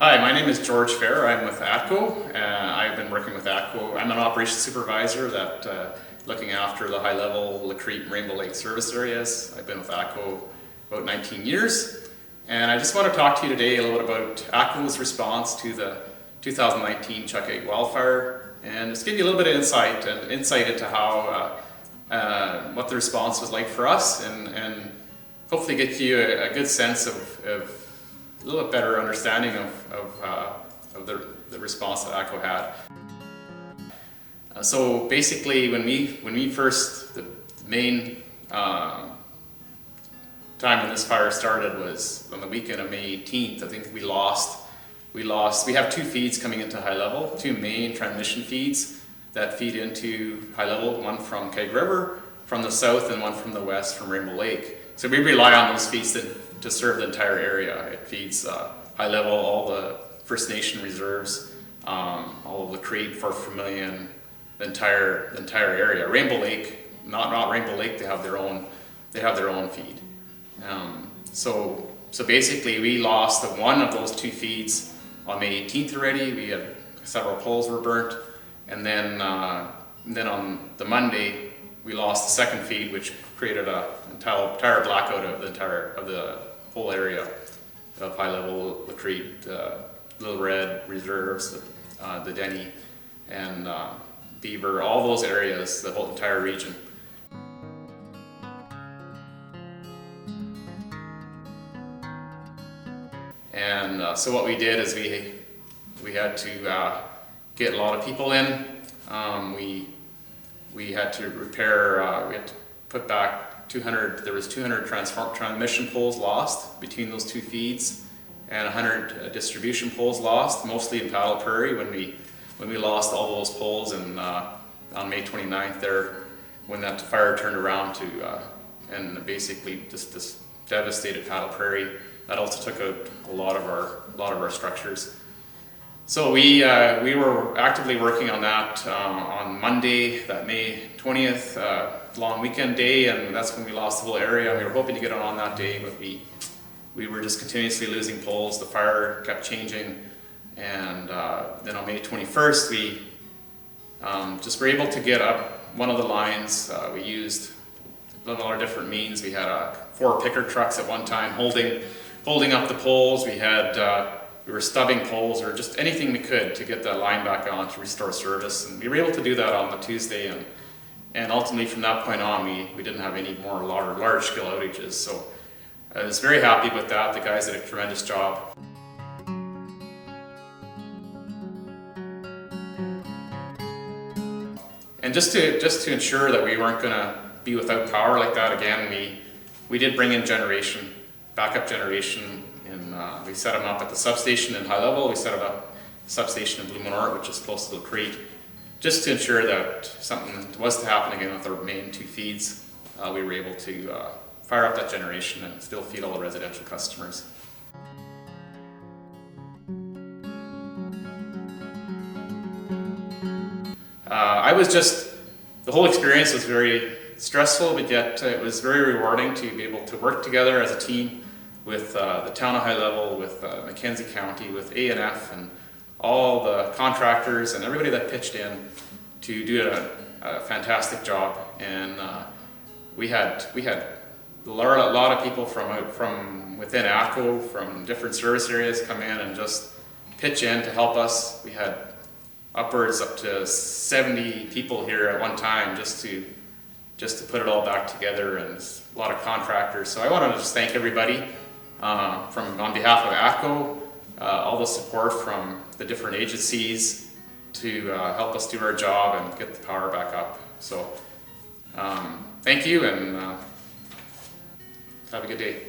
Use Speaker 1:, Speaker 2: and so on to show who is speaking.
Speaker 1: Hi, my name is George Fair. I'm with ATCO. I've been working with ATCO. I'm an operations supervisor that looking after the high-level Lacrete and Rainbow Lake service areas. I've been with ATCO about 19 years. And I just want to talk to you today a little bit about ATCO's response to the 2019 Chuckegg wildfire and just give you a little bit of insight into how what the response was like for us and hopefully get you a good sense of a little bit better understanding of the response that ATCO had. So basically, when we first, the main time when this fire started was on the weekend of May 18th. I think we have two feeds coming into high level, two main transmission feeds that feed into high level, one from Chuckegg River from the south and one from the west from Rainbow Lake. So we rely on those feeds to serve the entire area. It feeds high level, all the First Nation reserves, all of Lacrete, Vermilion, the entire area. Rainbow Lake, not Rainbow Lake, they have their own feed. So basically, we lost one of those two feeds on May 18th already. We had several poles were burnt, and then on the Monday we lost the second feed, which created an entire blackout of the whole area of high level Lacrete, Little Red reserves, the Dene and Beaver, all those areas, the whole entire region. And so what we did is we had to get a lot of people in. We had to repair, we had to put back 200, there was 200 transmission poles lost between those two feeds and 100 distribution poles lost, mostly in Paddle Prairie when we lost all those poles on May 29th there, when that fire turned around and basically just devastated Paddle Prairie. That also took out a lot of our structures. So we were actively working on that on Monday, that May 20th, long weekend day, and that's when we lost the whole area. We were hoping to get on that day, but we were just continuously losing poles. The fire kept changing, and then on May 21st, we just were able to get up one of the lines. We used a lot of different means. We had 4 picker trucks at one time holding up the poles. We were stubbing poles or just anything we could to get that line back on to restore service, and we were able to do that on the Tuesday, and ultimately from that point on we didn't have any more large scale outages. So I was very happy with that. The guys did a tremendous job. And just to ensure that we weren't going to be without power like that again, we did bring in backup generation. We set them up at the substation in high level. We set it up at the substation in Blue Manor, which is close to Lacrete, just to ensure that something was to happen again with our main two feeds. We were able to fire up that generation and still feed all the residential customers. The whole experience was very stressful, but yet it was very rewarding to be able to work together as a team with the town of high level, with Mackenzie County, with A&F, and all the contractors and everybody that pitched in to do a fantastic job. And we had a lot of people from within ATCO, from different service areas, come in and just pitch in to help us. We had upwards up to 70 people here at one time just to put it all back together, and a lot of contractors. So I want to just thank everybody on behalf of ATCO, all the support from the different agencies to help us do our job and get the power back up. So thank you, and have a good day.